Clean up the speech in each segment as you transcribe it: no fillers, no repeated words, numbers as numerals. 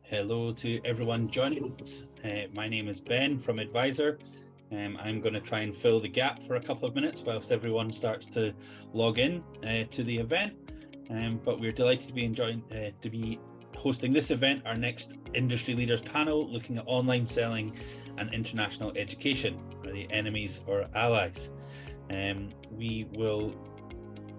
Hello to everyone joining us. My name is Ben from Edvisor. I'm going to try and fill the gap for a couple of minutes whilst everyone starts to log in to the event. But we're delighted to be hosting this event, our next industry leaders panel, looking at online selling and international education. Are they enemies or allies? We will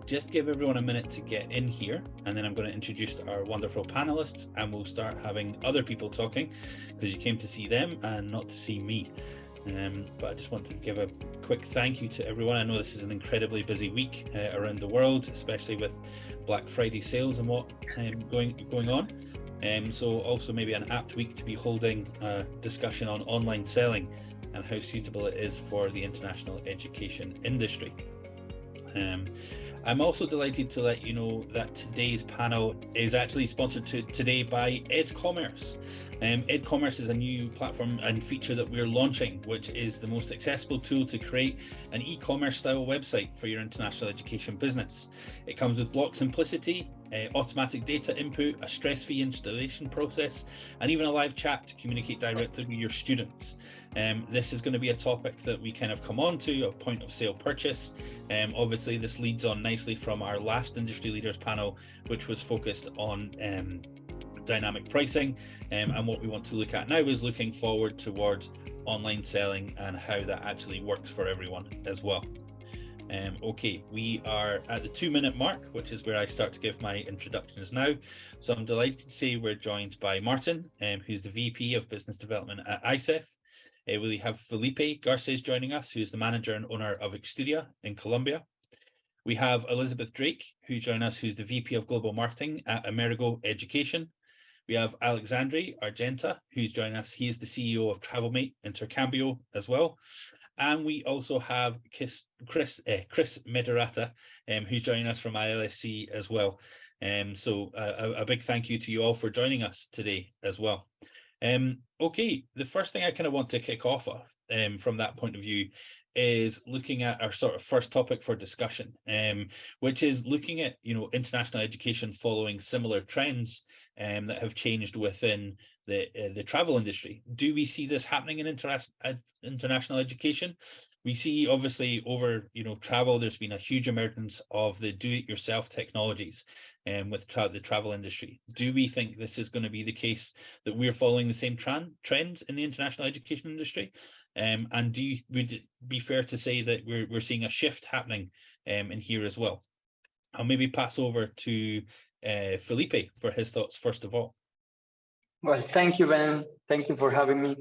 just give everyone a minute to get in here, and then I'm going to introduce our wonderful panelists, and we'll start having other people talking because you came to see them and not to see me. But I just wanted to give a quick thank you to everyone. I know this is an incredibly busy week around the world, especially with Black Friday sales and what going on. So also maybe an apt week to be holding a discussion on online selling and how suitable it is for the international education industry. I'm also delighted to let you know that today's panel is actually sponsored today by EdCommerce. EdCommerce is a new platform and feature that we're launching, which is the most accessible tool to create an e-commerce style website for your international education business. It comes with block simplicity, automatic data input, a stress-free installation process, and even a live chat to communicate directly with your students. This is going to be a topic that we kind of come on to, a point of sale purchase. Obviously, this leads on nicely from our last industry leaders panel, which was focused on dynamic pricing. And what we want to look at now is looking forward towards online selling and how that actually works for everyone as well. Okay, we are at the 2-minute mark, which is where I start to give my introductions now. So I'm delighted to say we're joined by Martin, who's the VP of Business Development at ICEF. We have Felipe Garces joining us, who's the manager and owner of Expedia in Colombia. We have Elizabeth Drake, who joins us, who's the VP of Global Marketing at Amerigo Education. We have Alexandre Argenta, who's joining us. He is the CEO of TravelMate Intercambio as well. And we also have Chris Medorata, who's joining us from ILSC as well. So a big thank you to you all for joining us today as well. Okay, the first thing I kind of want to kick off of from that point of view is looking at our sort of first topic for discussion, which is looking at, international education following similar trends that have changed within the travel industry. Do we see this happening in international education? We see obviously over travel, there's been a huge emergence of the do-it-yourself technologies with the travel industry. Do we think this is going to be the case, that we're following the same trends in the international education industry? And would it be fair to say that we're seeing a shift happening in here as well? I'll maybe pass over to Felipe for his thoughts first of all. Well, thank you, Ben. Thank you for having me.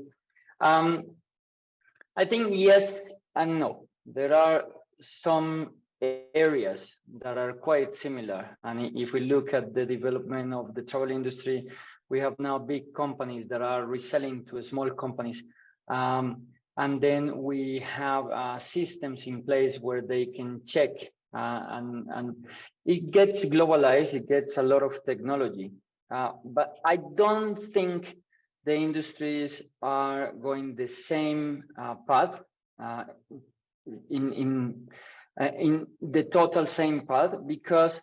I think yes and no. There are some areas that are quite similar. And if we look at the development of the travel industry, we have now big companies that are reselling to small companies. And then we have systems in place where they can check and it gets globalized, it gets a lot of technology. But I don't think the industries are going the same path, in the total same path, because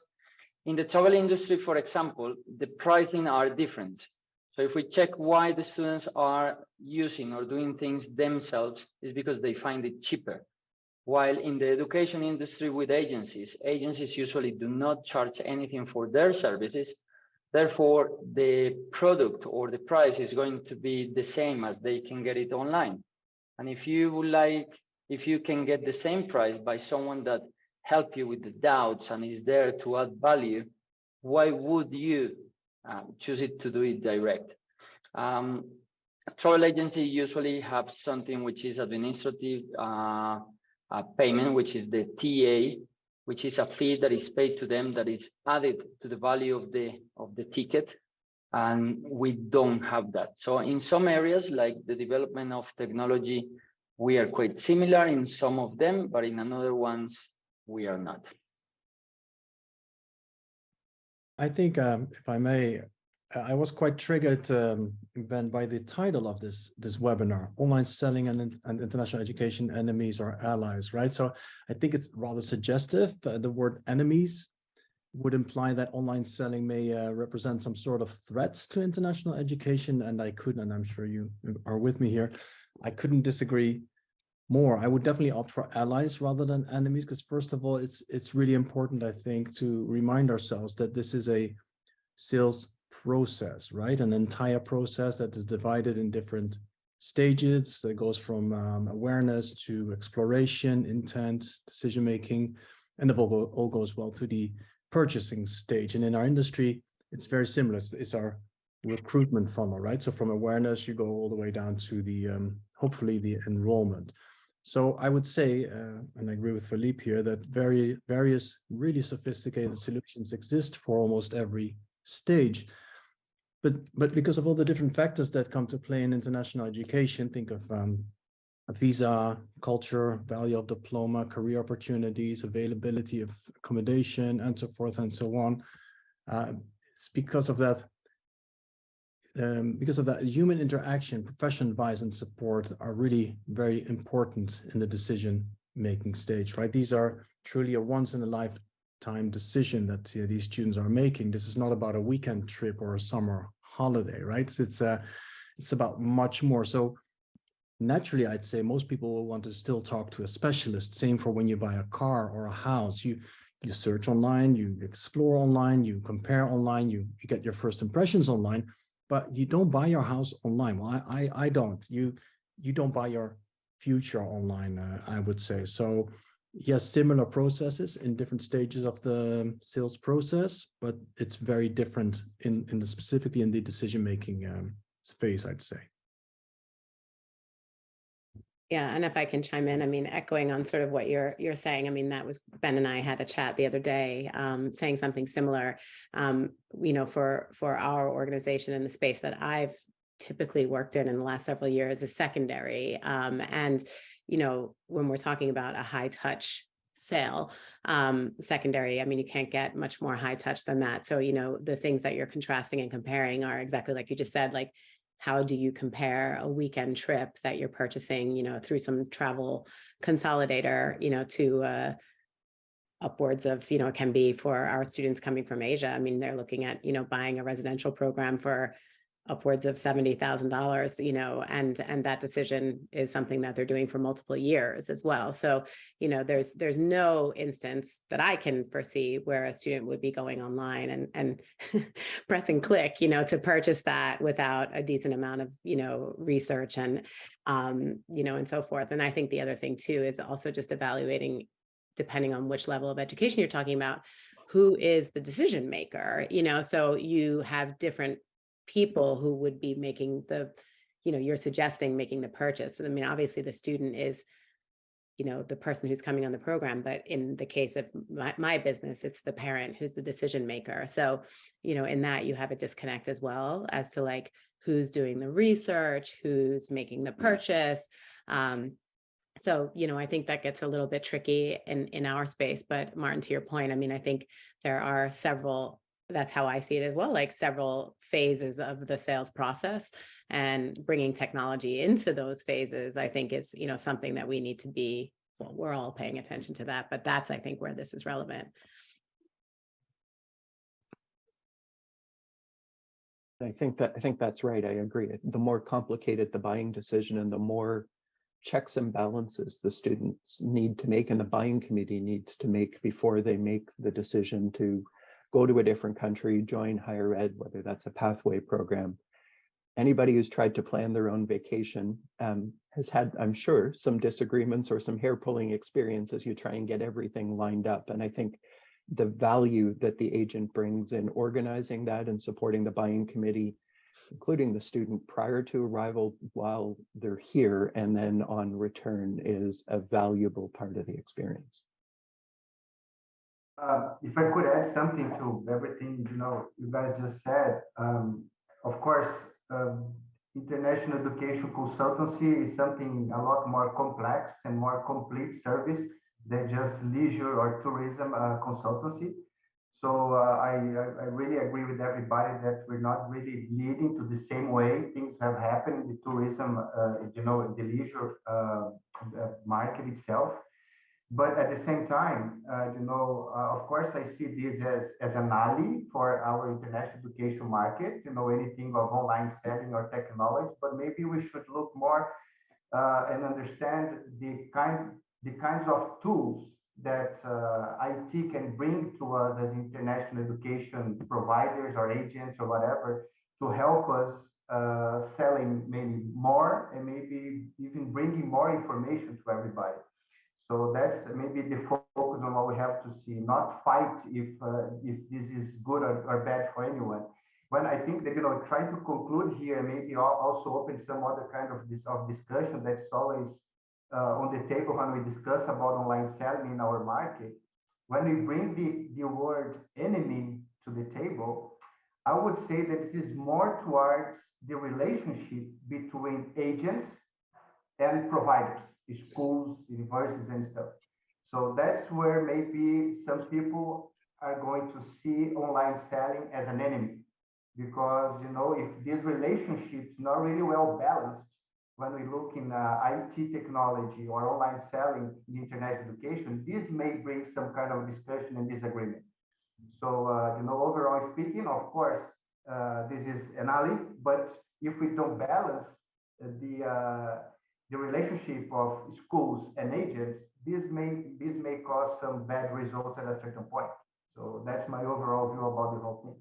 in the travel industry, for example, the pricing are different. So if we check why the students are using or doing things themselves, is because they find it cheaper. While in the education industry with agencies usually do not charge anything for their services. Therefore, the product or the price is going to be the same as they can get it online. And if you can get the same price by someone that help you with the doubts and is there to add value, why would you choose it to do it direct? Travel agency usually have something which is administrative payment, which is the TA, which is a fee that is paid to them that is added to the value of the ticket, and we don't have that. So in some areas, like the development of technology, we are quite similar in some of them, but in another ones, we are not. I think, if I may, I was quite triggered, Ben, by the title of this webinar: Online Selling and International Education, Enemies or Allies, right? So I think it's rather suggestive, the word enemies, would imply that online selling may represent some sort of threats to international education. And I couldn't, and I'm sure you are with me here, I couldn't disagree more. I would definitely opt for allies rather than enemies, because first of all, it's really important, I think, to remind ourselves that this is a sales process, right? An entire process that is divided in different stages that goes from awareness to exploration, intent, decision making, and if all goes well, to the purchasing stage. And in our industry, it's very similar. It's our recruitment funnel, right? So from awareness, you go all the way down to the hopefully the enrollment. So I would say, and I agree with Philippe here, that various really sophisticated solutions exist for almost every stage. But because of all the different factors that come to play in international education, think of a visa, culture, value of diploma, career opportunities, availability of accommodation, and so forth and so on. It's because of that human interaction, professional advice and support are really very important in the decision-making stage, right? These are truly a once-in-a-lifetime decision that these students are making. This is not about a weekend trip or a summer holiday, right? It's about much more. So naturally, I'd say most people will want to still talk to a specialist. Same for when you buy a car or a house. You search online, you explore online, you compare online, you get your first impressions online, but you don't buy your house online. Well, I don't. You don't buy your future online, I would say. So yes, similar processes in different stages of the sales process, but it's very different in the specifically in the decision-making phase, I'd say. Yeah, and if I can chime in, I mean, echoing on sort of what you're saying, I mean, that was Ben and I had a chat the other day, saying something similar. You know, for our organization in the space that I've typically worked in the last several years is secondary. And you know, when we're talking about a high touch sale, secondary, I mean, you can't get much more high touch than that. So, you know, the things that you're contrasting and comparing are exactly like you just said, like, how do you compare a weekend trip that you're purchasing, you know, through some travel consolidator, you know, to upwards of, you know, it can be for our students coming from Asia. I mean, they're looking at, you know, buying a residential program for upwards of $70,000, you know, and that decision is something that they're doing for multiple years as well. So, you know, there's no instance that I can foresee where a student would be going online and pressing click, you know, to purchase that without a decent amount of, you know, research and, you know, and so forth. And I think the other thing too is also just evaluating, depending on which level of education you're talking about, who is the decision maker, you know, so you have different people who would be making the, you know, you're suggesting making the purchase. But I mean, obviously the student is, you know, the person who's coming on the program, but in the case of my business, it's the parent who's the decision maker. So, you know, in that you have a disconnect as well as to like who's doing the research, who's making the purchase. So, you know, I think that gets a little bit tricky in our space, but Martin, to your point, I mean, I think there are several, that's how I see it as well, like several phases of the sales process, and bringing technology into those phases, I think is, you know, something that we need to be, well, we're all paying attention to that, but that's, I think, where this is relevant. I think that's right. I agree. The more complicated the buying decision and the more checks and balances the students need to make and the buying committee needs to make before they make the decision to go to a different country, join higher ed, whether that's a pathway program. Anybody who's tried to plan their own vacation has had, I'm sure, some disagreements or some hair-pulling experience as you try and get everything lined up. And I think the value that the agent brings in organizing that and supporting the buying committee, including the student prior to arrival while they're here and then on return, is a valuable part of the experience. If I could add something to everything, you know, you guys just said, of course, international education consultancy is something a lot more complex and more complete service than just leisure or tourism consultancy. So I really agree with everybody that we're not really leading to the same way things have happened in the tourism, you know, in the leisure market itself. But at the same time, of course, I see this as an ally for our international education market, anything of online selling or technology, but maybe we should look more and understand the kinds of tools that IT can bring to us as international education providers or agents or whatever to help us selling maybe more and maybe even bringing more information to everybody. So that's maybe the focus on what we have to see, not fight if this is good or bad for anyone. When I think that trying to conclude here, maybe also open some other kind of discussion that's always on the table when we discuss about online selling in our market. When we bring the word enemy to the table, I would say that this is more towards the relationship between agents and providers, schools, universities, and stuff. So that's where maybe some people are going to see online selling as an enemy, because if this relationship is not really well balanced, when we look in IT technology or online selling in internet education, this may bring some kind of discussion and disagreement. So overall speaking, of course, this is an ally, but if we don't balance the relationship of schools and agents, this may cause some bad results at a certain point. So that's my overall view about the whole thing.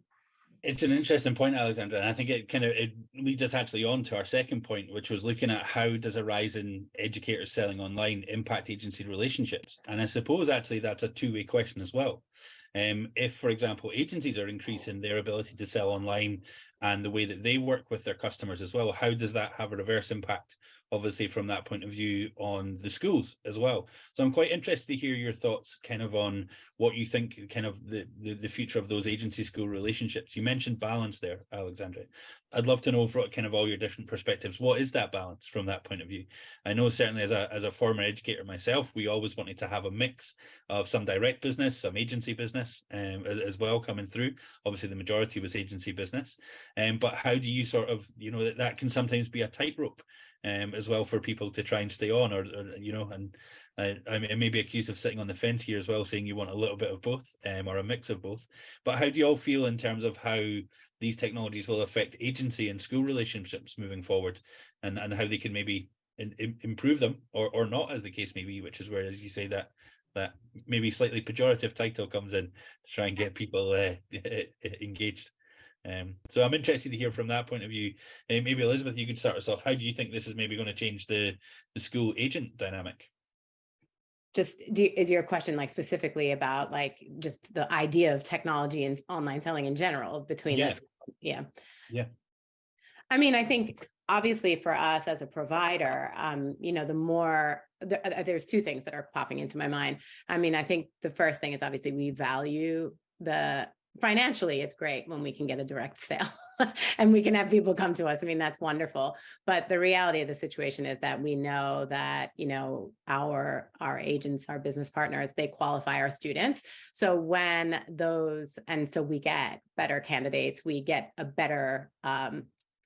It's an interesting point, Alexander, and I think it leads us actually on to our second point, which was looking at how does a rise in educators selling online impact agency relationships? And I suppose actually that's a two-way question as well. If, for example, agencies are increasing their ability to sell online and the way that they work with their customers as well, how does that have a reverse impact, obviously, from that point of view on the schools as well? So I'm quite interested to hear your thoughts kind of on what you think kind of the future of those agency school relationships. You mentioned balance there, Alexandra. I'd love to know for kind of all your different perspectives, what is that balance from that point of view? I know certainly as a former educator myself, we always wanted to have a mix of some direct business, some agency business as well coming through. Obviously, the majority was agency business. But how do you sort of, that can sometimes be a tightrope as well for people to try and stay on, or and I may be accused of sitting on the fence here as well, saying you want a little bit of both or a mix of both. But how do you all feel in terms of how these technologies will affect agency and school relationships moving forward, and how they can maybe improve them or not, as the case may be, which is where, as you say, that maybe slightly pejorative title comes in to try and get people engaged. So I'm interested to hear from that point of view. Maybe Elizabeth, you could start us off. How do you think this is maybe going to change the school agent dynamic? Is your question like specifically about like just the idea of technology and online selling in general between this? Yeah. I mean, I think obviously for us as a provider, there's two things that are popping into my mind. I mean, I think the first thing is obviously we value financially, it's great when we can get a direct sale and we can have people come to us. I mean, that's wonderful. But the reality of the situation is that we know that, our agents, our business partners, they qualify our students. So so we get better candidates, we get a better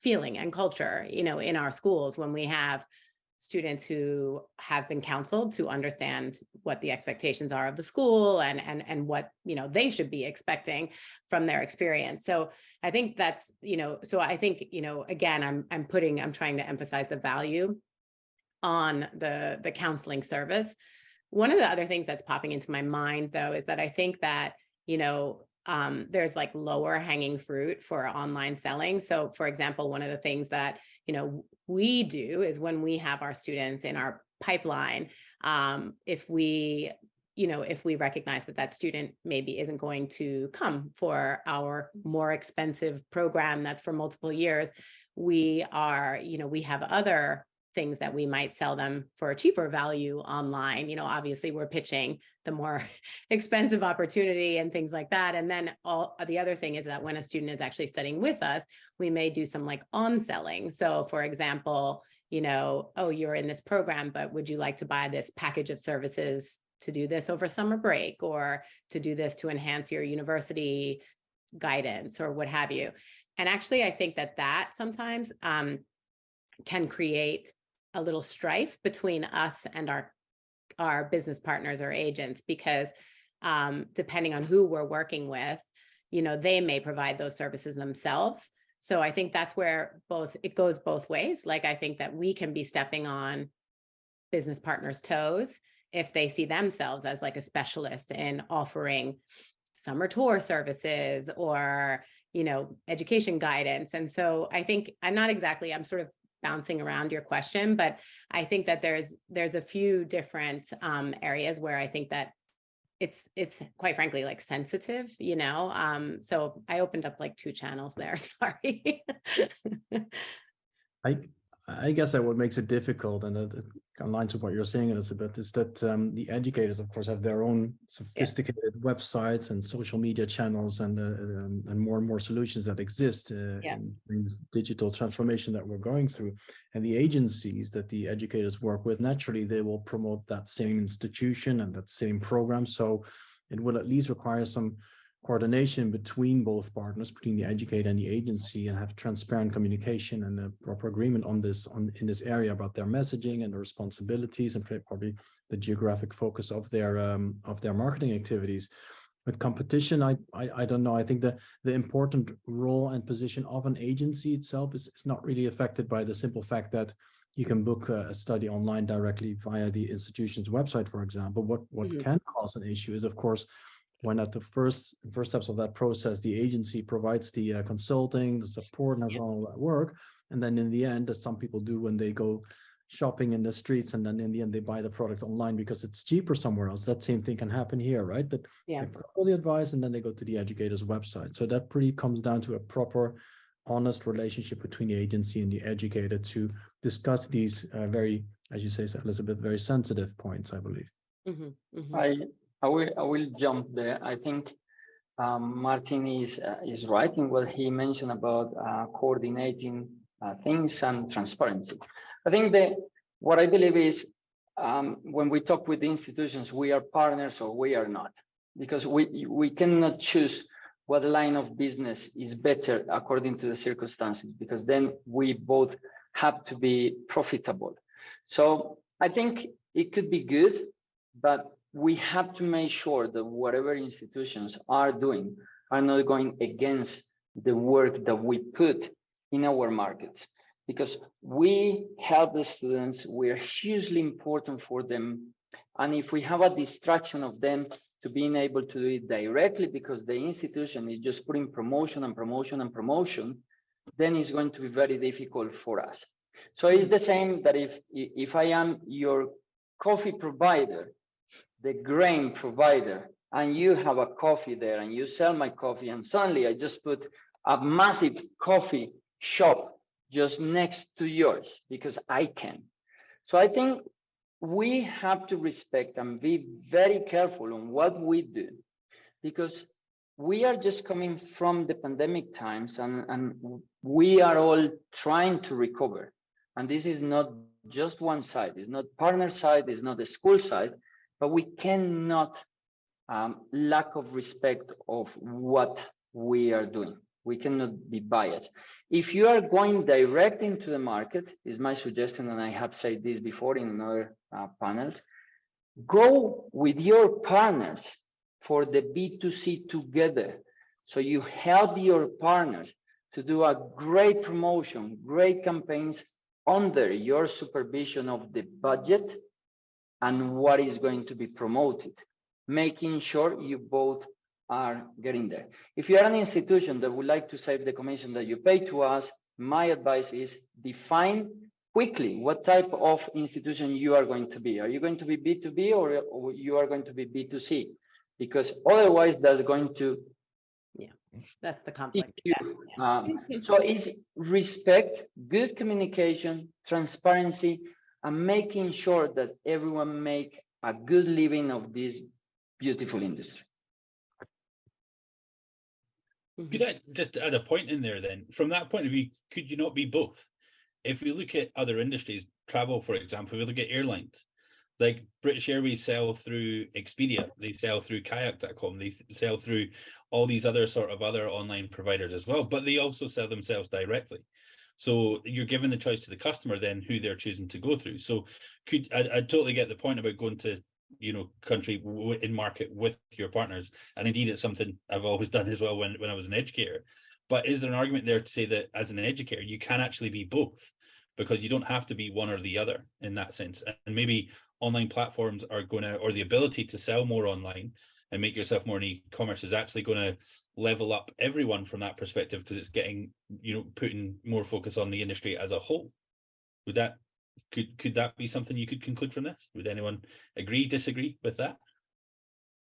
feeling and culture, in our schools when we have students who have been counseled to understand what the expectations are of the school and what, they should be expecting from their experience. So I think that's, so I think, again, I'm trying to emphasize the value on the counseling service. One of the other things that's popping into my mind though, is that I think that, there's like lower hanging fruit for online selling. So for example, one of the things that, we do is when we have our students in our pipeline, if we recognize that student maybe isn't going to come for our more expensive program that's for multiple years, we have other things that we might sell them for a cheaper value online. Obviously we're pitching the more expensive opportunity and things like that. And then the other thing is that when a student is actually studying with us, we may do some like on selling. So for example, oh, you're in this program, but would you like to buy this package of services to do this over summer break, or to do this to enhance your university guidance or what have you? And actually, I think that sometimes can create a little strife between us and our our business partners or agents, because depending on who we're working with, you know, they may provide those services themselves. So I think that's where it goes both ways. Like, I think that we can be stepping on business partners' toes if they see themselves as like a specialist in offering summer tour services or, you know, education guidance. And so I think I'm sort of bouncing around your question, but I think that there's a few different areas where I think that it's quite frankly like sensitive, you know. So I opened up like 2 channels there. Sorry. I guess that what makes it difficult, and it aligns with what you're saying, Elizabeth, is that the educators, of course, have their own sophisticated websites and social media channels, and more solutions that exist in this digital transformation that we're going through. And the agencies that the educators work with, naturally, they will promote that same institution and that same program. So it will at least require some coordination between both partners, between the educator and the agency, and have transparent communication and a proper agreement on this in this area about their messaging and the responsibilities, and probably the geographic focus of their marketing activities. With competition, I don't know. I think the important role and position of an agency itself is not really affected by the simple fact that you can book a study online directly via the institution's website, for example. What can cause an issue is, of course, when at the first steps of that process, the agency provides the consulting, the support, and all that work. And then in the end, as some people do when they go shopping in the streets, and then in the end, they buy the product online because it's cheaper somewhere else. That same thing can happen here, right? That they've got all the advice, and then they go to the educator's website. So that pretty comes down to a proper, honest relationship between the agency and the educator to discuss these very, as you say, Elizabeth, very sensitive points, I believe. I will jump there. I think Martin is right in what he mentioned about coordinating things and transparency. I think that what I believe is when we talk with the institutions, we are partners or we are not, because we cannot choose what line of business is better according to the circumstances, because then we both have to be profitable. So I think it could be good, but we have to make sure that whatever institutions are doing are not going against the work that we put in our markets, because we help the students, we're hugely important for them. And if we have a distraction of them to being able to do it directly because the institution is just putting promotion and promotion and promotion, then it's going to be very difficult for us. So it's the same that if I am your coffee provider, the grain provider, and you have a coffee there and you sell my coffee, and suddenly I just put a massive coffee shop just next to yours because I can. So I think we have to respect and be very careful on what we do, because we are just coming from the pandemic times, and we are all trying to recover. And this is not just one side, it's not partner side, it's not the school side, but we cannot lack of respect of what we are doing. We cannot be biased. If you are going direct into the market, is my suggestion, and I have said this before in another panels, go with your partners for the B2C together. So you help your partners to do a great promotion, great campaigns under your supervision of the budget and what is going to be promoted, making sure you both are getting there. If you are an institution that would like to save the commission that you pay to us, my advice is define quickly what type of institution you are going to be. Are you going to be B2B or you are going to be B2C? Because otherwise that's going to... Yeah, that's the conflict. So it's respect, good communication, transparency, and making sure that everyone make a good living of this beautiful industry. Could I just add a point in there then? From that point of view, could you not be both? If we look at other industries, travel, for example, we look at airlines, like British Airways sell through Expedia, they sell through kayak.com, they sell through all these other other online providers as well, but they also sell themselves directly. So you're giving the choice to the customer then who they're choosing to go through. So I totally get the point about going to, you know, country in market with your partners. And indeed, it's something I've always done as well when I was an educator. But is there an argument there to say that as an educator, you can actually be both? Because you don't have to be one or the other in that sense. And maybe online platforms are going to, or the ability to sell more online and make yourself more in e-commerce is actually going to level up everyone from that perspective, because it's getting, you know, putting more focus on the industry as a whole. Would that, could that be something you could conclude from this? Would anyone agree, disagree with that?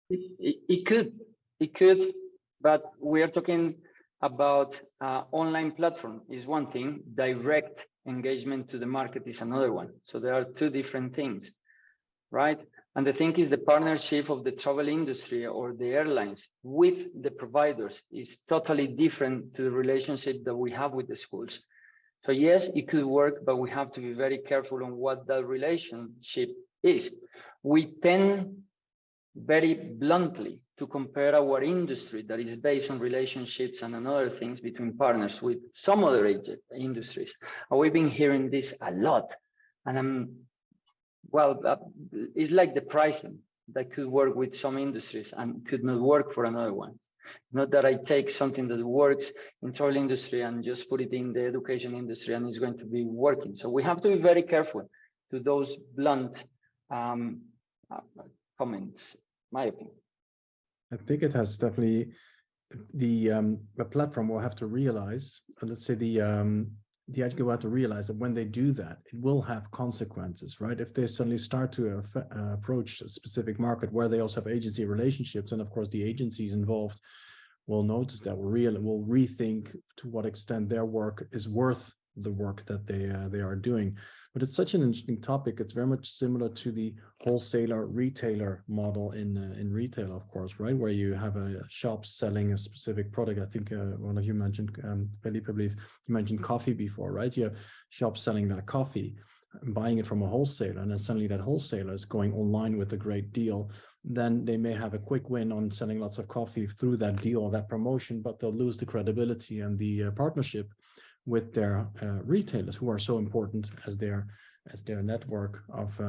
It could, but we are talking about online platform is one thing, direct engagement to the market is another one. So there are two different things, right? And the thing is, the partnership of the travel industry or the airlines with the providers is totally different to the relationship that we have with the schools. So yes, it could work, but we have to be very careful on what that relationship is. We tend very bluntly to compare our industry that is based on relationships and on other things between partners with some other industries. And we've been hearing this a lot. And it's like the pricing that could work with some industries and could not work for another one. Not that I take something that works in travel industry and just put it in the education industry and it's going to be working. So we have to be very careful to those blunt comments, my opinion. I think it has definitely the platform will have to realize, let's say the educator will have to realize that when they do that, it will have consequences, right? If they suddenly start to approach a specific market where they also have agency relationships, and of course the agencies involved will notice that, will rethink to what extent their work is worth the work that they are doing. But it's such an interesting topic. It's very much similar to the wholesaler retailer model in retail, of course, right? Where you have a shop selling a specific product. I think one of you mentioned, Felipe, I believe you mentioned coffee before, right? You have shops selling that coffee, buying it from a wholesaler, and then suddenly that wholesaler is going online with a great deal. Then they may have a quick win on selling lots of coffee through that deal or that promotion, but they'll lose the credibility and the partnership with their retailers, who are so important as their network of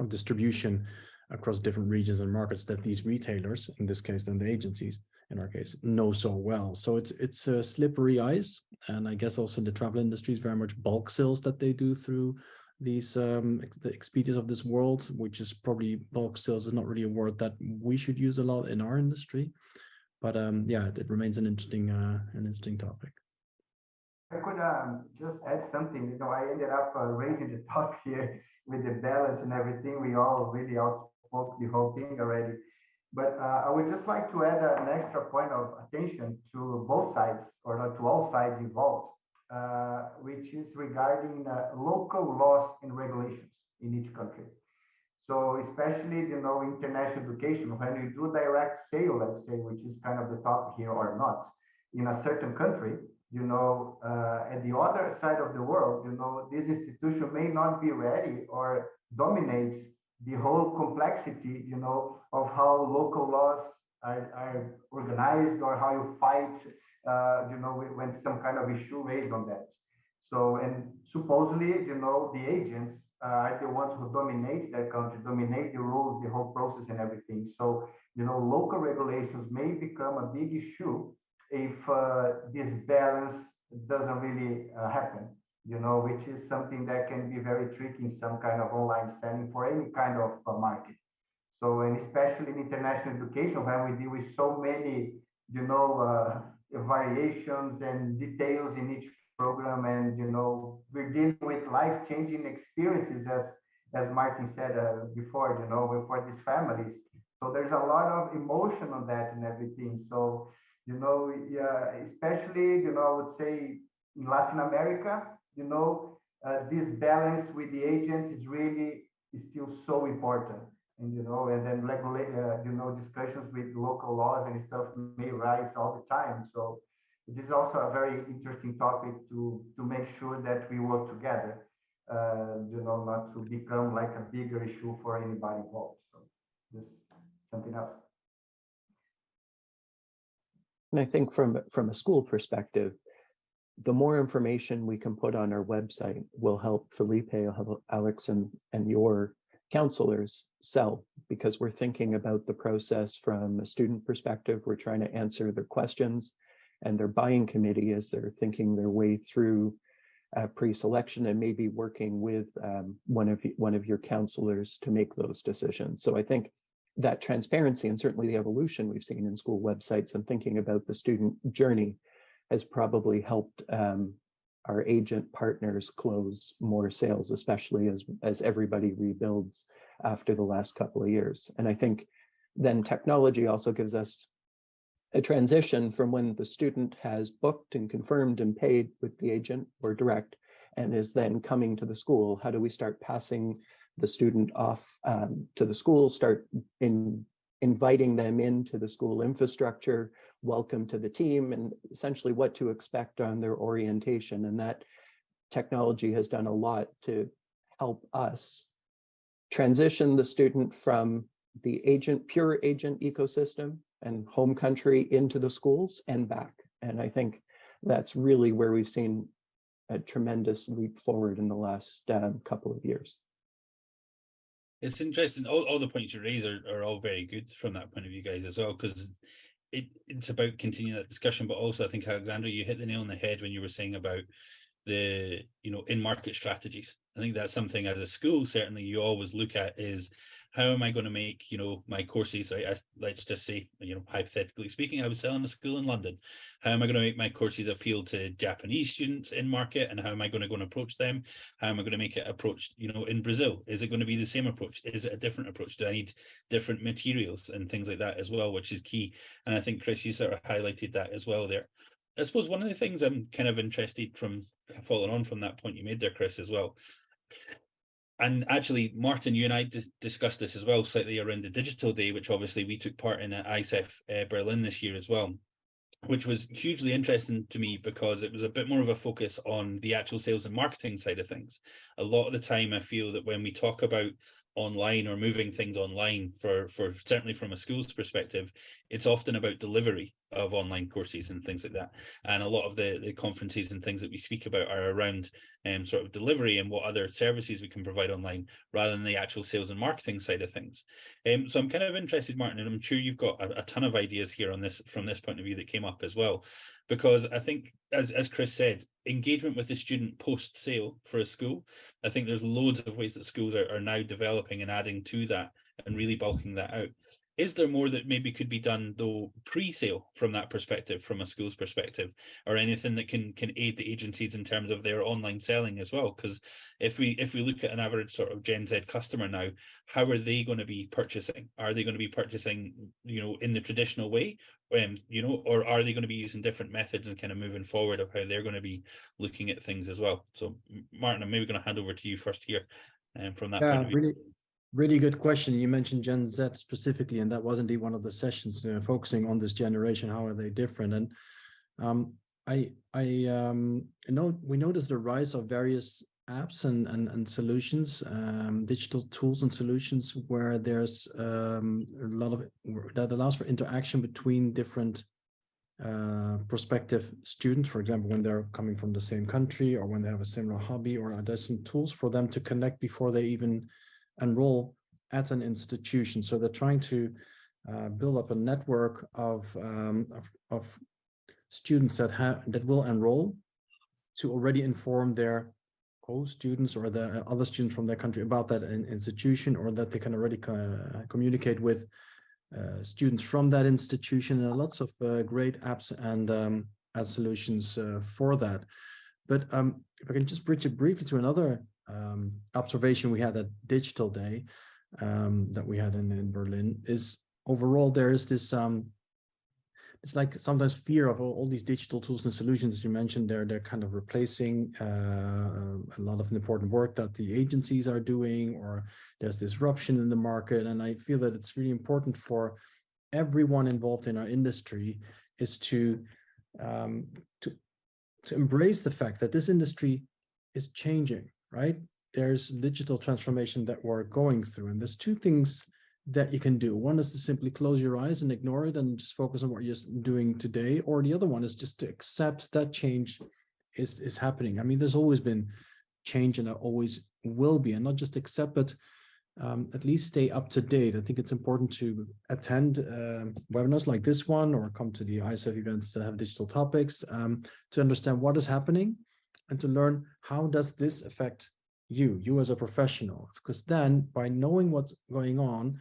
distribution across different regions and markets that these retailers, in this case then the agencies in our case, know so well. So it's a slippery ice, and I guess also in the travel industry is very much bulk sales that they do through these the Expedias of this world, which is probably, bulk sales is not really a word that we should use a lot in our industry, but yeah, it remains an interesting topic. I could just add something. You know, I ended up raising the talk here with the balance and everything. We all really outspoke the whole thing already. But I would just like to add an extra point of attention to both sides, or not to all sides involved, which is regarding local laws and regulations in each country. So especially, you know, international education, when you do direct sale, let's say, which is kind of the topic here or not, in a certain country, you know, at the other side of the world, you know, this institution may not be ready or dominate the whole complexity, you know, of how local laws are organized, or how you fight, you know, when some kind of issue raised on that. So, and supposedly, you know, the agents are the ones who dominate their country, dominate the rules, the whole process and everything. So, you know, local regulations may become a big issue if this balance doesn't really happen, you know, which is something that can be very tricky in some kind of online selling for any kind of market. So, and especially in international education, when we deal with so many, you know, variations and details in each program, and, you know, we're dealing with life-changing experiences, as Martin said before, you know, for these families. So there's a lot of emotion on that and everything. So, you know, yeah, especially, you know, I would say in Latin America, you know, this balance with the agents is still so important. And, you know, and then you know, discussions with local laws and stuff may rise all the time. So this is also a very interesting topic to make sure that we work together, you know, not to become like a bigger issue for anybody involved. So just something else. And I think from a school perspective, the more information we can put on our website will help Felipe, Alex, and your counselors sell, because we're thinking about the process from a student perspective. We're trying to answer their questions, and their buying committee, as they're thinking their way through pre-selection and maybe working with one of your counselors to make those decisions. So I think that transparency, and certainly the evolution we've seen in school websites and thinking about the student journey, has probably helped our agent partners close more sales, especially as everybody rebuilds after the last couple of years. And I think then technology also gives us a transition from when the student has booked and confirmed and paid with the agent or direct and is then coming to the school. How do we start passing the student off to the school, start inviting them into the school infrastructure, welcome to the team, and essentially what to expect on their orientation. And that technology has done a lot to help us transition the student from the pure agent ecosystem and home country into the schools and back. And I think that's really where we've seen a tremendous leap forward in the last couple of years. It's interesting. All the points you raise are all very good from that point of view, guys, as well, because it's about continuing that discussion. But also, I think, Alexandra, you hit the nail on the head when you were saying about the in-market strategies. I think that's something as a school certainly you always look at is, how am I going to make my courses, let's just say, hypothetically speaking, I was selling a school in London. How am I going to make my courses appeal to Japanese students in market, and how am I going to go and approach them? How am I going to make it approached in Brazil? Is it going to be the same approach? Is it a different approach? Do I need different materials and things like that as well, which is key? And I think, Chris, you sort of highlighted that as well there. I suppose one of the things I'm kind of interested from following on from that point you made there, Chris, as well. And actually, Martin, you and I discussed this as well slightly around the digital day, which obviously we took part in at ISEF Berlin this year as well, which was hugely interesting to me because it was a bit more of a focus on the actual sales and marketing side of things. A lot of the time, I feel that when we talk about online or moving things online, for certainly from a school's perspective, it's often about delivery of online courses and things like that. And a lot of the conferences and things that we speak about are around sort of delivery and what other services we can provide online, rather than the actual sales and marketing side of things. So I'm kind of interested, Martin, and I'm sure you've got a ton of ideas here on this from this point of view that came up as well, because I think, as Chris said, engagement with the student post-sale for a school, I think there's loads of ways that schools are now developing and adding to that and really bulking that out. Is there more that maybe could be done, though, pre-sale from that perspective, from a school's perspective, or anything that can aid the agencies in terms of their online selling as well? Because if we look at an average sort of Gen Z customer now, how are they going to be purchasing? Are they going to be purchasing, in the traditional way, or are they going to be using different methods and kind of moving forward of how they're going to be looking at things as well? So, Martin, I'm maybe going to hand over to you first here, from that point of view. Really good question. You mentioned Gen Z specifically, and that was indeed one of the sessions focusing on this generation. How are they different? And we noticed the rise of various apps and solutions, digital tools and solutions, where there's a lot of that allows for interaction between different prospective students, for example, when they're coming from the same country or when they have a similar hobby, or there's some tools for them to connect before they even enroll at an institution. So they're trying to build up a network of students that will enroll, to already inform their co-students or the other students from their country about that institution, or that they can already communicate with students from that institution. And lots of great apps and solutions for that. But if I can just bridge it briefly to another observation we had at Digital Day that we had in Berlin, is overall there is this it's like sometimes fear of all these digital tools and solutions, as you mentioned. They're kind of replacing a lot of the important work that the agencies are doing, or there's disruption in the market. And I feel that it's really important for everyone involved in our industry is to embrace the fact that this industry is changing, right? There's digital transformation that we're going through, and there's two things that you can do. One is to simply close your eyes and ignore it and just focus on what you're doing today, or the other one is just to accept that change is happening. I mean, there's always been change, and there always will be, and not just accept it, at least stay up to date. I think it's important to attend webinars like this one, or come to the ISF events that have digital topics, to understand what is happening and to learn how does this affect you as a professional. Because then, by knowing what's going on,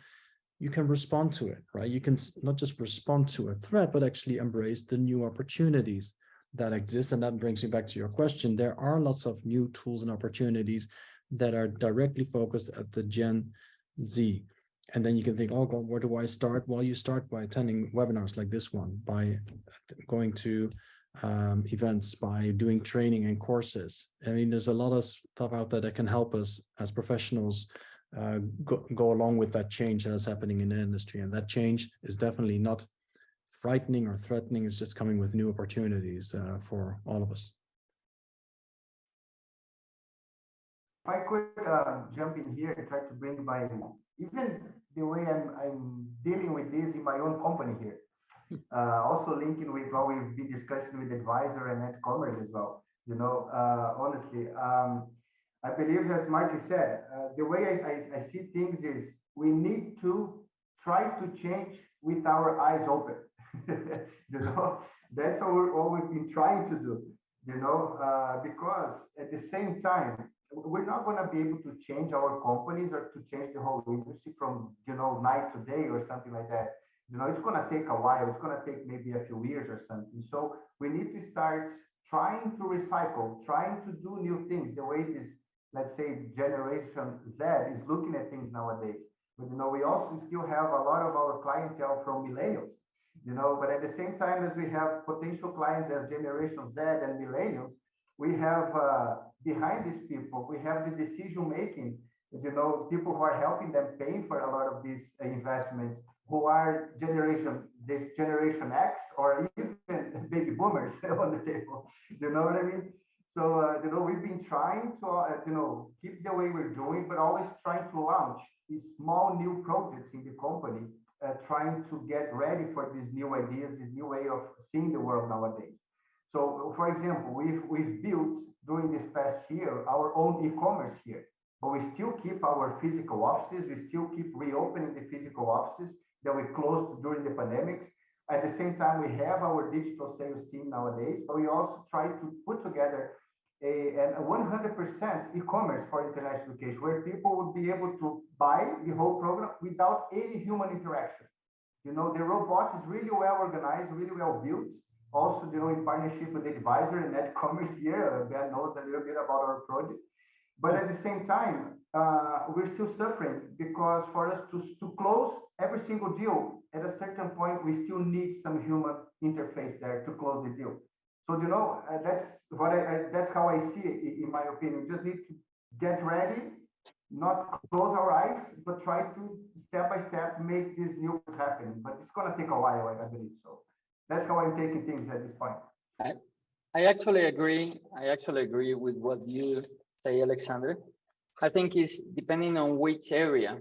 you can respond to it, right? You can not just respond to a threat, but actually embrace the new opportunities that exist. And that brings me back to your question. There are lots of new tools and opportunities that are directly focused at the Gen Z. And then you can think, oh God, where do I start? Well, you start by attending webinars like this one, by going to events, by doing training and courses. I mean, there's a lot of stuff out there that can help us as professionals go along with that change that is happening in the industry. And that change is definitely not frightening or threatening. It's just coming with new opportunities for all of us. If I could jump in here and try to bring my, even the way I'm dealing with this in my own company here. Also linking with what we've been discussing with Edvisor and Edcommerce as well. You know, honestly, I believe, as Martin said, the way I see things is we need to try to change with our eyes open. You know, that's what we've been trying to do, you know, because at the same time, we're not going to be able to change our companies or to change the whole industry from, you know, night to day or something like that. You know, it's going to take a while. It's going to take maybe a few years or something. So we need to start trying to recycle, trying to do new things the way this, let's say, Generation Z is looking at things nowadays. But, you know, we also still have a lot of our clientele from millennials, you know, but at the same time as we have potential clients as Generation Z and millennials, we have behind these people, we have the decision making, you know, people who are helping them paying for a lot of these investments, who are Generation X or even baby boomers on the table. You know what I mean? So, you know, we've been trying to, you know, keep the way we're doing, but always trying to launch these small new projects in the company, trying to get ready for these new ideas, this new way of seeing the world nowadays. So, for example, we've built during this past year our own e-commerce here, but we still keep our physical offices. We still keep reopening the physical offices that we closed during the pandemic. At the same time, we have our digital sales team nowadays, but we also try to put together a 100% e-commerce for international education, where people would be able to buy the whole program without any human interaction. You know, the robot is really well organized, really well built. Also, you know, in partnership with Edvisor and Edcommerce here, Ben knows a little bit about our project. But at the same time, we're still suffering because for us to close every single deal, at a certain point, we still need some human interface there to close the deal. So, you know, that's how I see it, in my opinion. We just need to get ready, not close our eyes, but try to step by step make this new happen. But it's going to take a while, I believe. So that's how I'm taking things at this point. I actually agree. I actually agree with what you say, Alexander. I think it's depending on which area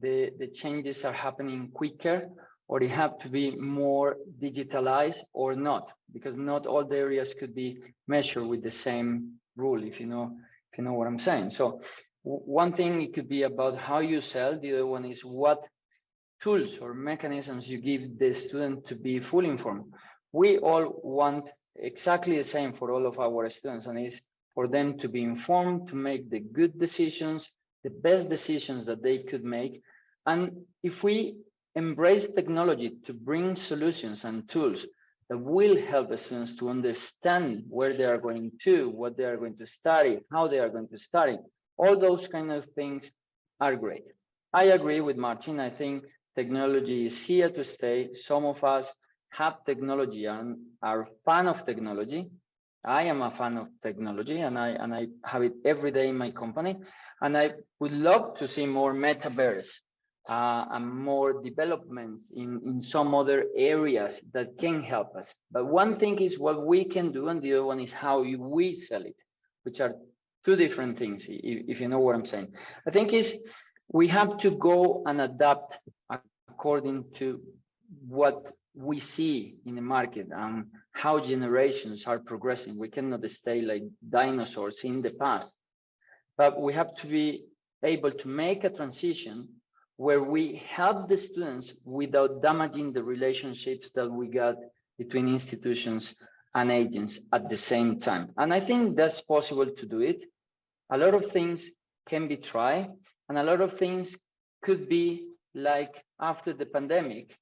the changes are happening quicker, or they have to be more digitalized or not, because not all the areas could be measured with the same rule, if you know what I'm saying. So one thing, it could be about how you sell. The other one is what tools or mechanisms you give the student to be fully informed. We all want exactly the same for all of our students, and is for them to be informed, to make the good decisions, the best decisions that they could make. And if we embrace technology to bring solutions and tools that will help the students to understand where they are going to, what they are going to study, how they are going to study, all those kind of things are great. I agree with Martin. I think technology is here to stay. Some of us have technology and are fan of technology. I am a fan of technology, and I have it every day in my company. And I would love to see more metaverse and more developments in some other areas that can help us. But one thing is what we can do, and the other one is how we sell it, which are two different things, if you know what I'm saying. I think we have to go and adapt according to what we see in the market and how generations are progressing. We cannot stay like dinosaurs in the past, but we have to be able to make a transition where we help the students without damaging the relationships that we got between institutions and agents at the same time. And I think that's possible to do it. A lot of things can be tried, and a lot of things could be like after the pandemic,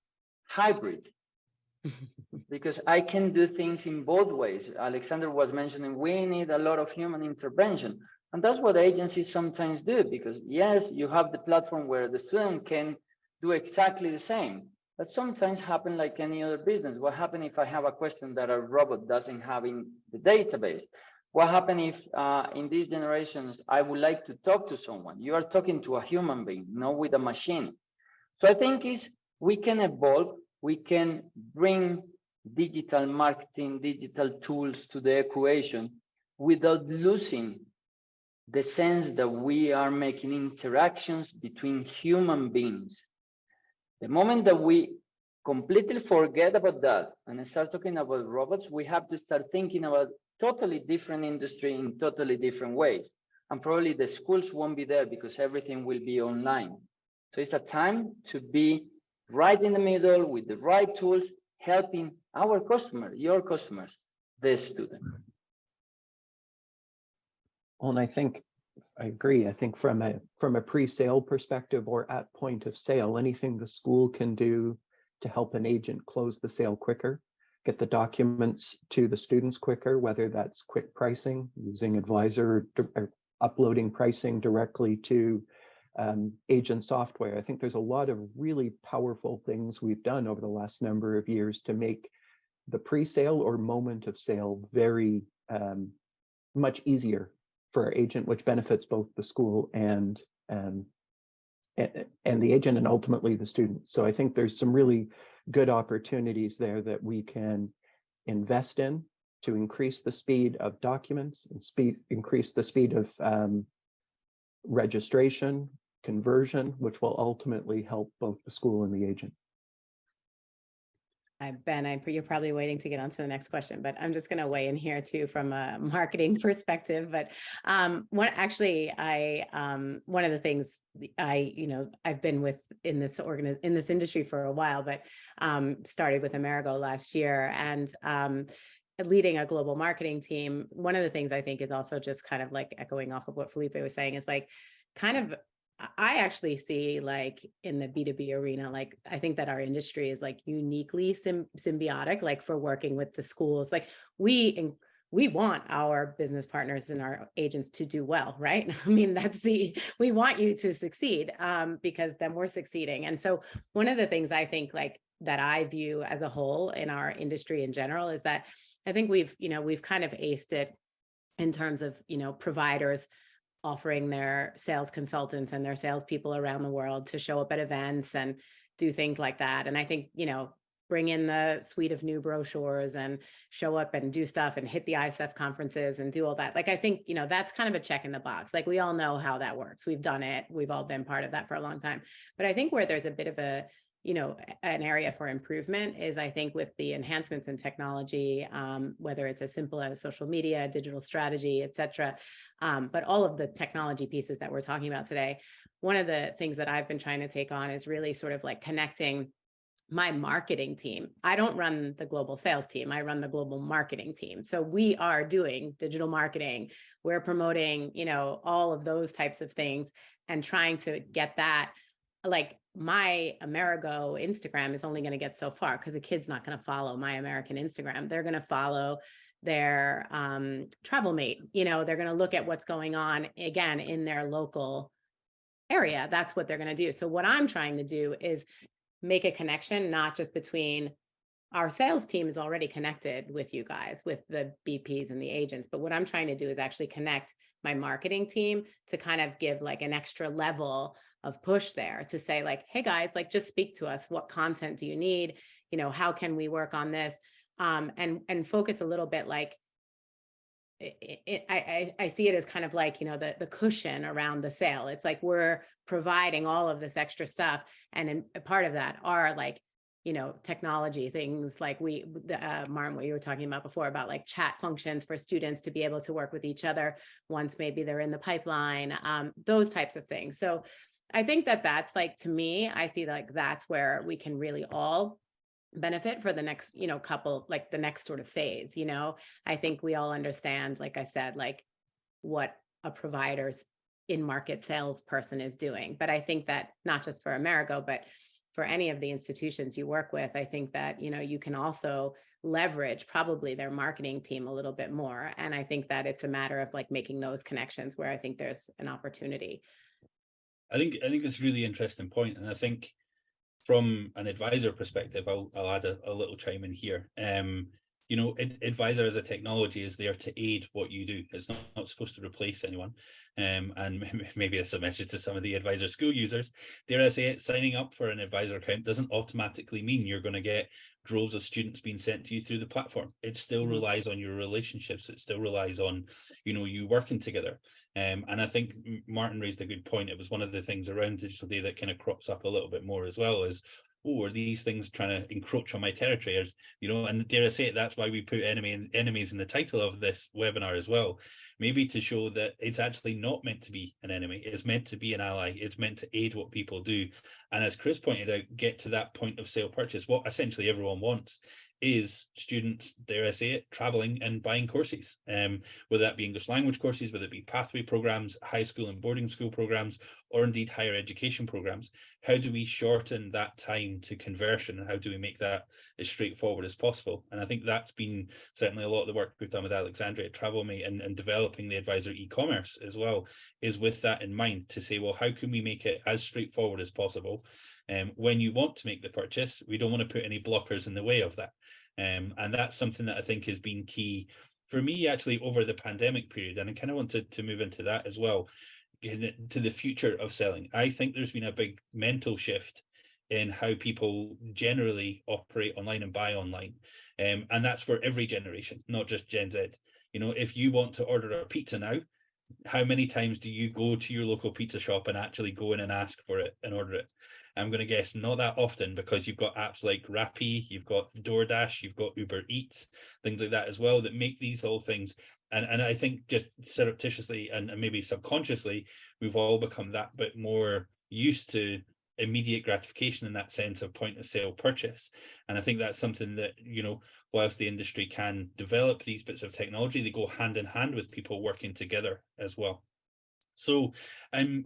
hybrid. Because I can do things in both ways. Alexander was mentioning we need a lot of human intervention. And that's what agencies sometimes do, because yes, you have the platform where the student can do exactly the same, but sometimes happen like any other business. What happens if I have a question that a robot doesn't have in the database? What happens if in these generations, I would like to talk to someone? You are talking to a human being, not with a machine. So I think we can evolve, we can bring digital marketing, digital tools to the equation without losing the sense that we are making interactions between human beings. The moment that we completely forget about that and start talking about robots, we have to start thinking about totally different industry in totally different ways. And probably the schools won't be there because everything will be online. So it's a time to be right in the middle with the right tools, helping our customer, your customers, the student. Well, and I agree. I think from a pre-sale perspective or at point of sale, anything the school can do to help an agent close the sale quicker, get the documents to the students quicker, whether that's quick pricing, using Edvisor, or uploading pricing directly to agent software. I think there's a lot of really powerful things we've done over the last number of years to make the pre-sale or moment of sale very much easier for our agent, which benefits both the school and the agent and ultimately the student. So I think there's some really good opportunities there that we can invest in to increase the speed of documents and increase the speed of registration, conversion, which will ultimately help both the school and the agent. Ben, you're probably waiting to get on to the next question, but I'm just going to weigh in here too from a marketing perspective. But one of the things I've been in this industry for a while, but started with Amerigo last year and leading a global marketing team. One of the things I think is also just kind of like echoing off of what Felipe was saying is like kind of I actually see like in the B2B arena, like I think that our industry is like uniquely symbiotic, like for working with the schools. Like we want our business partners and our agents to do well, right? I mean, we want you to succeed because then we're succeeding. And so one of the things I think like that I view as a whole in our industry in general is that I think we've kind of aced it in terms of, providers offering their sales consultants and their salespeople around the world to show up at events and do things like that. And I think, bring in the suite of new brochures and show up and do stuff and hit the ISEF conferences and do all that. Like, I think, that's kind of a check in the box. Like we all know how that works. We've done it. We've all been part of that for a long time. But I think where there's a bit of an area for improvement is I think with the enhancements in technology, whether it's as simple as social media, digital strategy, et cetera, but all of the technology pieces that we're talking about today, one of the things that I've been trying to take on is really sort of like connecting my marketing team. I don't run the global sales team. I run the global marketing team. So we are doing digital marketing. We're promoting, all of those types of things and trying to get that. Like my Amerigo Instagram is only going to get so far because a kid's not going to follow my American Instagram. They're going to follow their travel mate. They're going to look at what's going on again in their local area. That's what they're going to do. So what I'm trying to do is make a connection, not just between our sales team is already connected with you guys, with the BPs and the agents. But what I'm trying to do is actually connect my marketing team to kind of give like an extra level of push there to say like, hey guys, like just speak to us. What content do you need? How can we work on this? And focus a little bit like, I see it as kind of like, the cushion around the sale. It's like we're providing all of this extra stuff. And a part of that are like technology things like Martin, what you were talking about before about like chat functions for students to be able to work with each other once maybe they're in the pipeline, those types of things. So I think that's like, to me, I see like that's where we can really all benefit for the next, couple, like the next sort of phase. I think we all understand, like I said, like what a provider's in-market salesperson is doing. But I think that not just for Amerigo, but for any of the institutions you work with, I think that, you can also leverage probably their marketing team a little bit more. And I think that it's a matter of like making those connections where I think there's an opportunity. I think it's a really interesting point. And I think from an advisor perspective, I'll add a little chime in here. Advisor as a technology is there to aid what you do. It's not supposed to replace anyone. And maybe it's a message to some of the advisor school users. Dare I say it, signing up for an advisor account doesn't automatically mean you're going to get droves of students being sent to you through the platform. It still relies on your relationships. It still relies on, you working together. And I think Martin raised a good point. It was one of the things around Digital Day that kind of crops up a little bit more as well, is, are these things trying to encroach on my territory? And dare I say it, that's why we put enemies in the title of this webinar as well. Maybe to show that it's actually not meant to be an enemy. It's meant to be an ally. It's meant to aid what people do. And as Chris pointed out, get to that point of sale purchase. What essentially everyone wants is students, dare I say it, traveling and buying courses, whether that be English language courses, whether it be pathway programs, high school and boarding school programs, or indeed higher education programs. How do we shorten that time to conversion, and how do we make that as straightforward as possible? And I think that's been certainly a lot of the work we've done with Alexandria at TravelMate and developing the advisor e-commerce as well, is with that in mind, to say, well, how can we make it as straightforward as possible? When you want to make the purchase, we don't want to put any blockers in the way of that. And that's something that I think has been key for me actually over the pandemic period. And I kind of wanted to move into that as well, to the future of selling. I think there's been a big mental shift in how people generally operate online and buy online. And that's for every generation, not just Gen Z. If you want to order a pizza now, how many times do you go to your local pizza shop and actually go in and ask for it and order it? I'm going to guess not that often, because you've got apps like Rappi, you've got DoorDash, you've got Uber Eats, things like that as well, that make these whole things. And I think just surreptitiously and maybe subconsciously, we've all become that bit more used to immediate gratification in that sense of point of sale purchase. And I think that's something that, whilst the industry can develop these bits of technology, they go hand in hand with people working together as well. So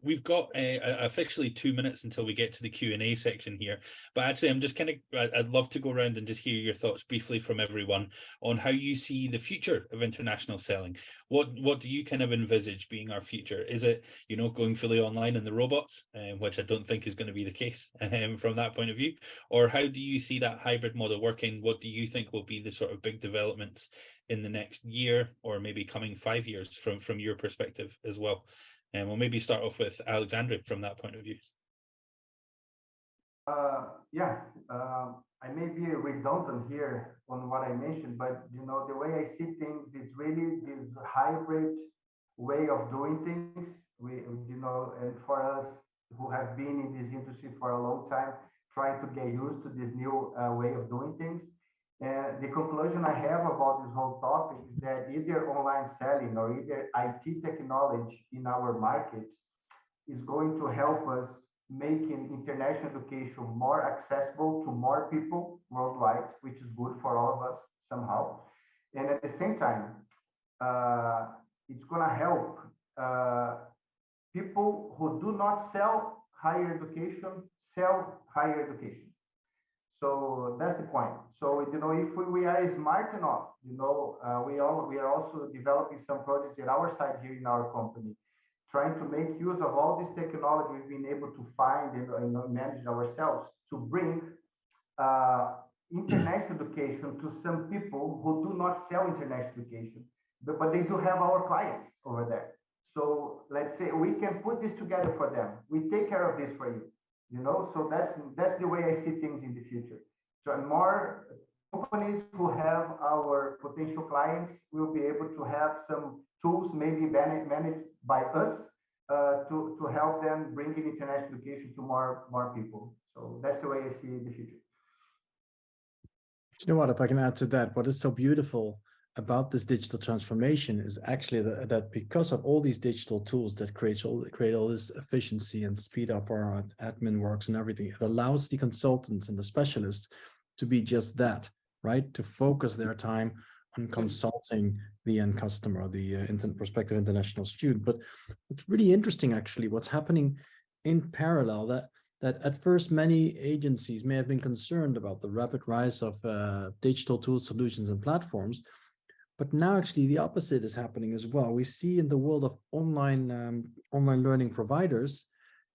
we've got officially 2 minutes until we get to the Q&A section here. But actually, I'm just I'd love to go around and just hear your thoughts briefly from everyone on how you see the future of international selling. What do you kind of envisage being our future? Is it, going fully online and the robots, which I don't think is going to be the case from that point of view? Or how do you see that hybrid model working? What do you think will be the sort of big developments in the next year, or maybe coming 5 years from your perspective as well? And we'll maybe start off with Alexandria from that point of view. I may be redundant here on what I mentioned, but the way I see things is really this hybrid way of doing things. And for us who have been in this industry for a long time, trying to get used to this new way of doing things. And the conclusion I have about this whole topic is that either online selling or either IT technology in our market is going to help us making international education more accessible to more people worldwide, which is good for all of us somehow. And at the same time, it's going to help people who do not sell higher education sell higher education. So that's the point. So if we are smart enough, we are also developing some projects at our side here in our company, trying to make use of all this technology we've been able to find and manage ourselves to bring international education to some people who do not sell international education, but they do have our clients over there. So let's say we can put this together for them. We take care of this for you. So that's the way I see things in the future. So more companies who have our potential clients will be able to have some tools maybe managed by us to help them bring in international education to more people. So that's the way I see the future. You know what, if I can add to that, what is so beautiful about this digital transformation is actually that because of all these digital tools that create all this efficiency and speed up our admin works and everything, it allows the consultants and the specialists to be just that, right? To focus their time on consulting the end customer, the prospective international student. But it's really interesting, actually, what's happening in parallel, that at first many agencies may have been concerned about the rapid rise of digital tool solutions and platforms, but now actually the opposite is happening as well. We see in the world of online learning providers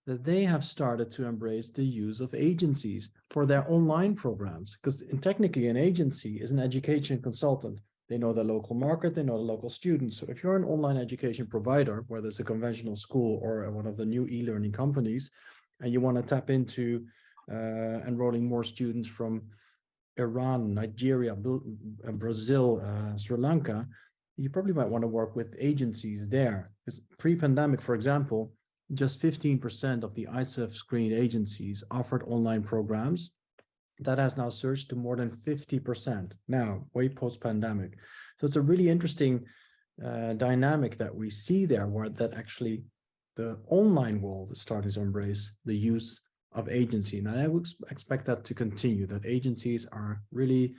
that they have started to embrace the use of agencies for their online programs, because technically an agency is an education consultant. They know the local market, they know the local students. So if you're an online education provider, whether it's a conventional school or one of the new e-learning companies, and you want to tap into enrolling more students from Iran, Nigeria, Brazil, Sri Lanka, you probably might want to work with agencies there. Because pre-pandemic, for example, just 15% of the ISEF screened agencies offered online programs. That has now surged to more than 50% now, way post-pandemic. So it's a really interesting dynamic that we see there, where that actually the online world is starting to embrace the use of agency. And I would expect that to continue, that agencies are really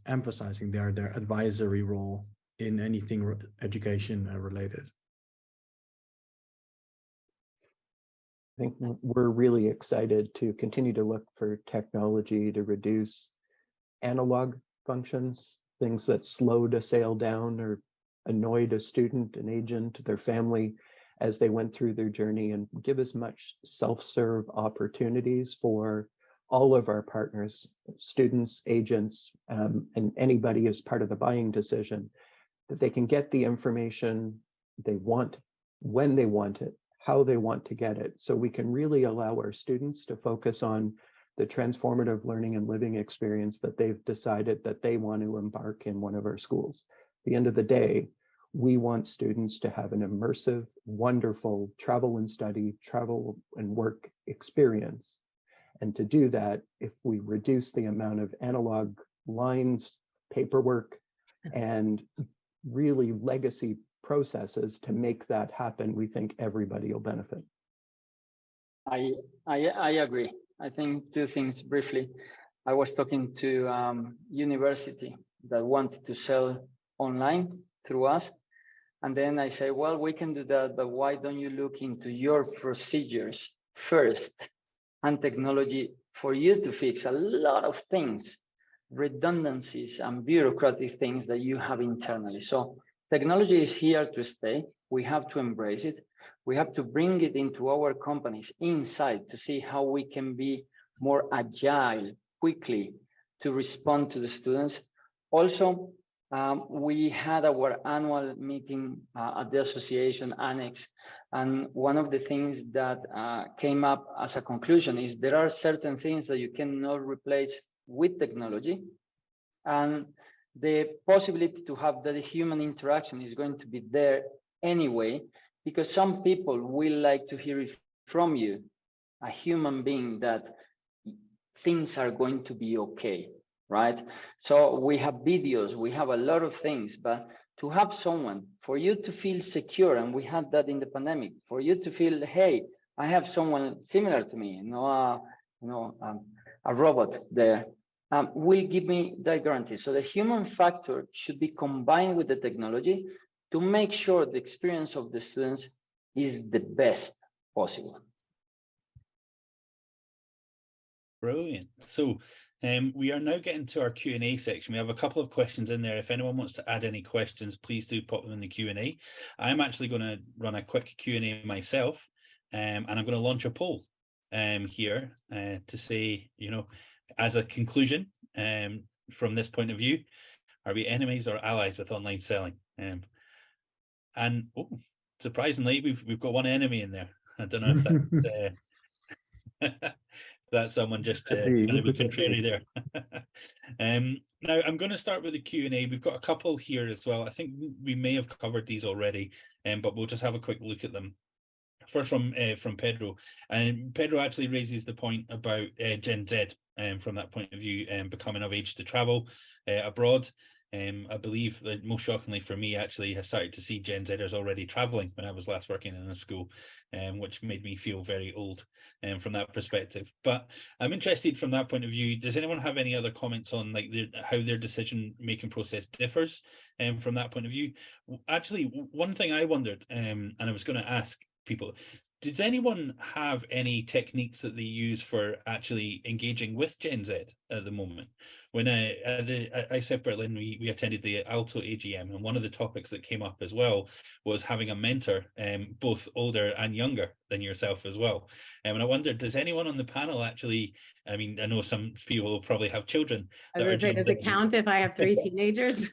emphasizing their advisory role in anything education related. I think we're really excited to continue to look for technology to reduce analog functions, things that slowed a sale down or annoyed a student, an agent, their family as they went through their journey, and give as much self-serve opportunities for all of our partners, students, agents, and anybody as part of the buying decision, that they can get the information they want, when they want it, how they want to get it. So we can really allow our students to focus on the transformative learning and living experience that they've decided that they want to embark in one of our schools. At the end of the day, we want students to have an immersive, wonderful travel and study, travel and work experience. And to do that, if we reduce the amount of analog lines, paperwork, and really legacy processes to make that happen, we think everybody will benefit. I agree. I think two things briefly. I was talking to university that wanted to sell online through us. And then I say, well, we can do that, but why don't you look into your procedures first and technology for you to fix a lot of things, redundancies and bureaucratic things that you have internally. So technology is here to stay. We have to embrace it. We have to bring it into our companies inside to see how we can be more agile quickly to respond to the students. Also, we had our annual meeting at the association annex, and one of the things that came up as a conclusion is there are certain things that you cannot replace with technology, and the possibility to have that human interaction is going to be there anyway, because some people will like to hear it from you, a human being, that things are going to be okay. Right? So we have videos, we have a lot of things, but to have someone, for you to feel secure, and we had that in the pandemic, for you to feel, hey, I have someone similar to me, a robot there, will give me that guarantee. So the human factor should be combined with the technology to make sure the experience of the students is the best possible. Brilliant. So we are now getting to our Q&A section. We have a couple of questions in there. If anyone wants to add any questions, please do pop them in the Q&A. I'm actually going to run a quick Q&A myself, and I'm going to launch a poll here to say, as a conclusion from this point of view, are we enemies or allies with online selling? And surprisingly, we've got one enemy in there. I don't know if that that's someone just trying to be contrary there. Now I'm going to start with the Q&A. We've got a couple here as well. I think we may have covered these already, but we'll just have a quick look at them. First from Pedro, and Pedro actually raises the point about Gen Z, from that point of view, becoming of age to travel abroad. I believe that most shockingly for me, actually, has started to see Gen Zers already traveling when I was last working in a school, which made me feel very old from that perspective. But I'm interested from that point of view. Does anyone have any other comments on like how their decision making process differs from that point of view? Actually, one thing I wondered, and I was going to ask people, does anyone have any techniques that they use for actually engaging with Gen Z at the moment? When at the ICEF Berlin, we attended the Alto AGM, and one of the topics that came up as well was having a mentor, both older and younger than yourself as well. And I wondered, does anyone on the panel actually, I mean, I know some people will probably have children. I was gonna say, does it count if I have 3 teenagers?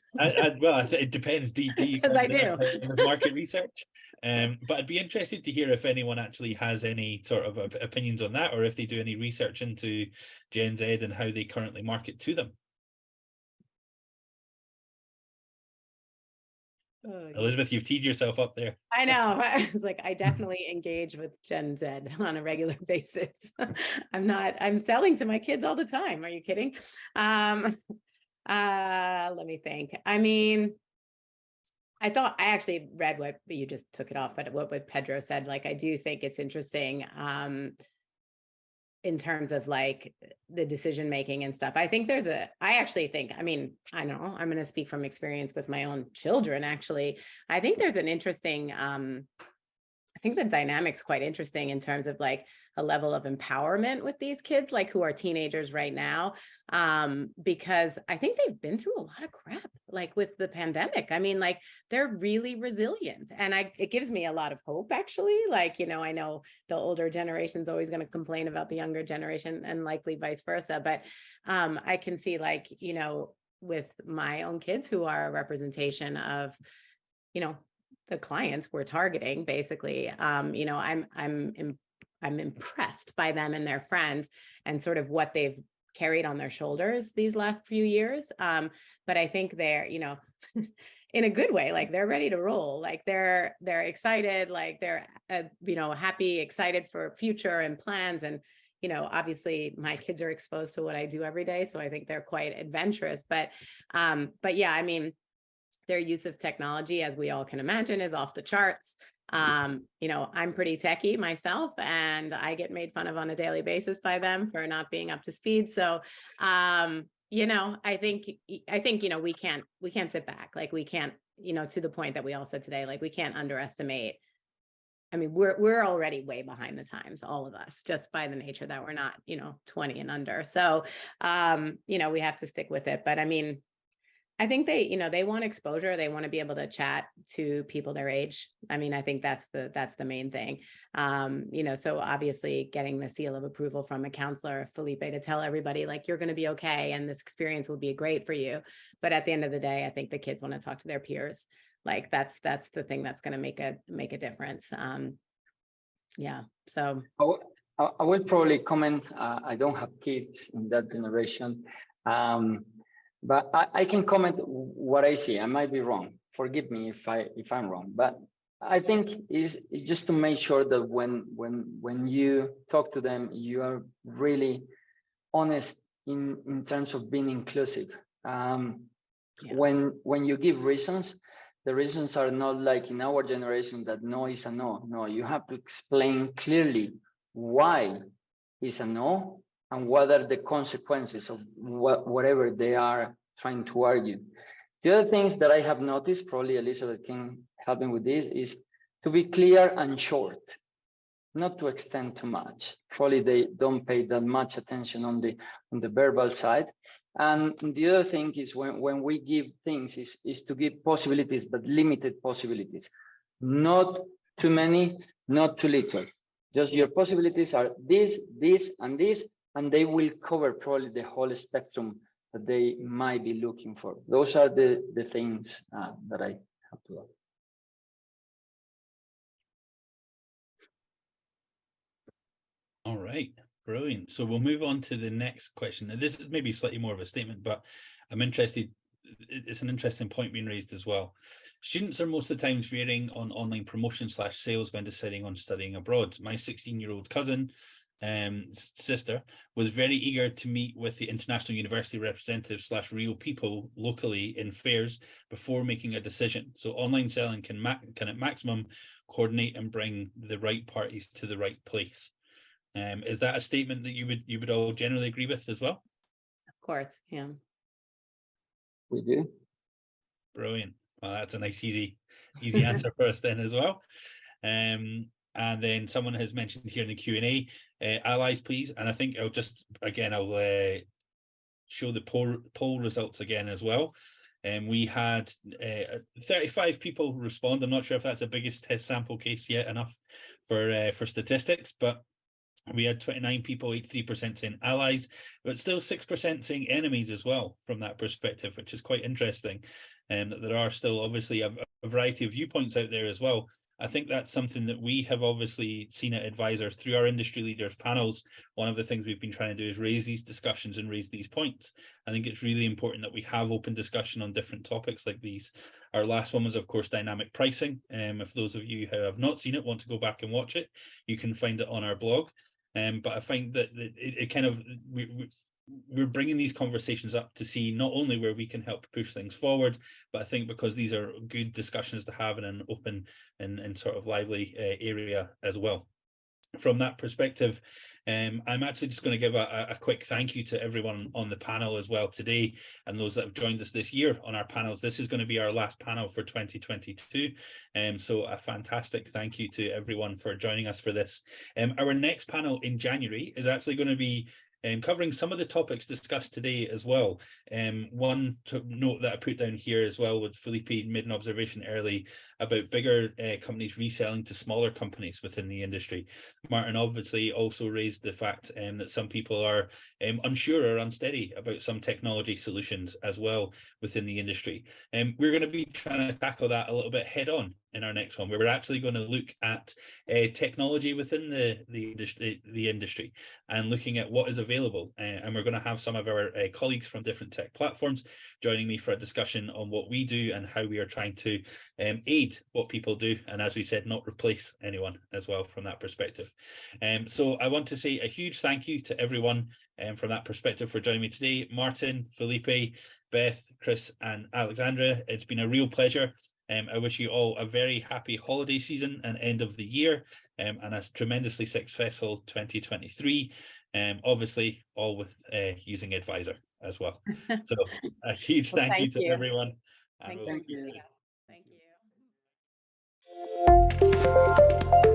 Well, it depends. Do you Because I do. market research? But I'd be interested to hear if anyone actually has any sort of opinions on that, or if they do any research into Gen Z and how they currently market to them. Elizabeth, you've teed yourself up there. I know. I was like, I definitely engage with Gen Z on a regular basis. I'm selling to my kids all the time. Are you kidding? Let me think. I mean, I actually read what you just took it off, but what Pedro said, like, I do think it's interesting in terms of like the decision making and stuff. I actually think, I mean, I don't know, I'm going to speak from experience with my own children. Actually, I think there's an interesting, I think the dynamic's quite interesting in terms of like a level of empowerment with these kids, like who are teenagers right now, because I think they've been through a lot of crap, like with the pandemic. I mean, like they're really resilient, and it gives me a lot of hope, actually. Like, you know, I know the older generation's always going to complain about the younger generation, and likely vice versa. But I can see, like, you know, with my own kids who are a representation of, you know, the clients we're targeting, basically, you know, I'm impressed by them and their friends and sort of what they've carried on their shoulders these last few years. But I think they're, you know, in a good way, like they're ready to roll, like they're excited, like they're, you know, happy, excited for future and plans. And, you know, obviously my kids are exposed to what I do every day, so I think they're quite adventurous. But yeah, I mean, their use of technology, as we all can imagine, is off the charts. You know, I'm pretty techie myself, and I get made fun of on a daily basis by them for not being up to speed. So, you know, I think, you know, we can't sit back. Like we can't, you know, to the point that we all said today, like we can't underestimate. I mean, we're already way behind the times, all of us, just by the nature that we're not, you know, 20 and under. So, you know, we have to stick with it. But I mean, I think they, you know, they want exposure. They want to be able to chat to people their age. I mean, I think that's the main thing. You know, so obviously getting the seal of approval from a counselor, Felipe, to tell everybody like, you're going to be okay, and this experience will be great for you. But at the end of the day, I think the kids want to talk to their peers. Like that's the thing that's going to make a difference. Yeah. So I will probably comment. I don't have kids in that generation. But I can comment what I see. I might be wrong. Forgive me if I'm wrong. But I think is just to make sure that when you talk to them, you are really honest in terms of being inclusive. When you give reasons, the reasons are not like in our generation that no is a no. No, you have to explain clearly why is a no, and what are the consequences of whatever they are trying to argue. The other things that I have noticed, probably Elizabeth can help me with this, is to be clear and short, not to extend too much. Probably they don't pay that much attention on the verbal side. And the other thing is when we give things is to give possibilities, but limited possibilities. Not too many, not too little. Just your possibilities are this, and this, and they will cover probably the whole spectrum that they might be looking for. Those are the things that I have to add. All right, brilliant. So we'll move on to the next question. Now, this is maybe slightly more of a statement, but I'm interested it's an interesting point being raised as well. Students are most of the times veering on online promotion / sales when deciding on studying abroad. My 16-year-old cousin, sister, was very eager to meet with the international university representatives / real people locally in fairs before making a decision. So online selling can at maximum coordinate and bring the right parties to the right place. Is that a statement that you would all generally agree with as well? Of course, yeah. We do. Brilliant. Well, that's a nice, easy answer for us then as well. And then someone has mentioned here in the Q&A, allies, please. And I think I'll just, again, I'll show the poll results again as well. And we had 35 people respond. I'm not sure if that's the biggest test sample case yet enough for statistics, but we had 29 people, 83% saying allies, but still 6% saying enemies as well from that perspective, which is quite interesting. And that there are still obviously a variety of viewpoints out there as well. I think that's something that we have obviously seen at Edvisor through our industry leaders panels. One of the things we've been trying to do is raise these discussions and raise these points. I think it's really important that we have open discussion on different topics like these. Our last one was, of course, dynamic pricing. If those of you who have not seen it want to go back and watch it, you can find it on our blog. But I find that it kind of, we're bringing these conversations up to see not only where we can help push things forward, but I think because these are good discussions to have in an open and sort of lively area as well. From that perspective, I'm actually just going to give a quick thank you to everyone on the panel as well today, and those that have joined us this year on our panels. This is going to be our last panel for 2022, so a fantastic thank you to everyone for joining us for this. Our next panel in January is actually going to be covering some of the topics discussed today as well. One note that I put down here as well, with Felipe made an observation early about bigger companies reselling to smaller companies within the industry. Martin obviously also raised the fact that some people are unsure or unsteady about some technology solutions as well within the industry. We're going to be trying to tackle that a little bit head on in our next one, where we're actually going to look at technology within the industry and looking at what is available. And we're going to have some of our colleagues from different tech platforms joining me for a discussion on what we do and how we are trying to aid what people do. And as we said, not replace anyone as well from that perspective. So I want to say a huge thank you to everyone from that perspective for joining me today. Martin, Felipe, Beth, Chris, and Alexandra, it's been a real pleasure. I wish you all a very happy holiday season and end of the year, and a tremendously successful 2023. Obviously, all with using Edvisor as well. So a huge thank you to everyone. Thanks Thank you. Thank you.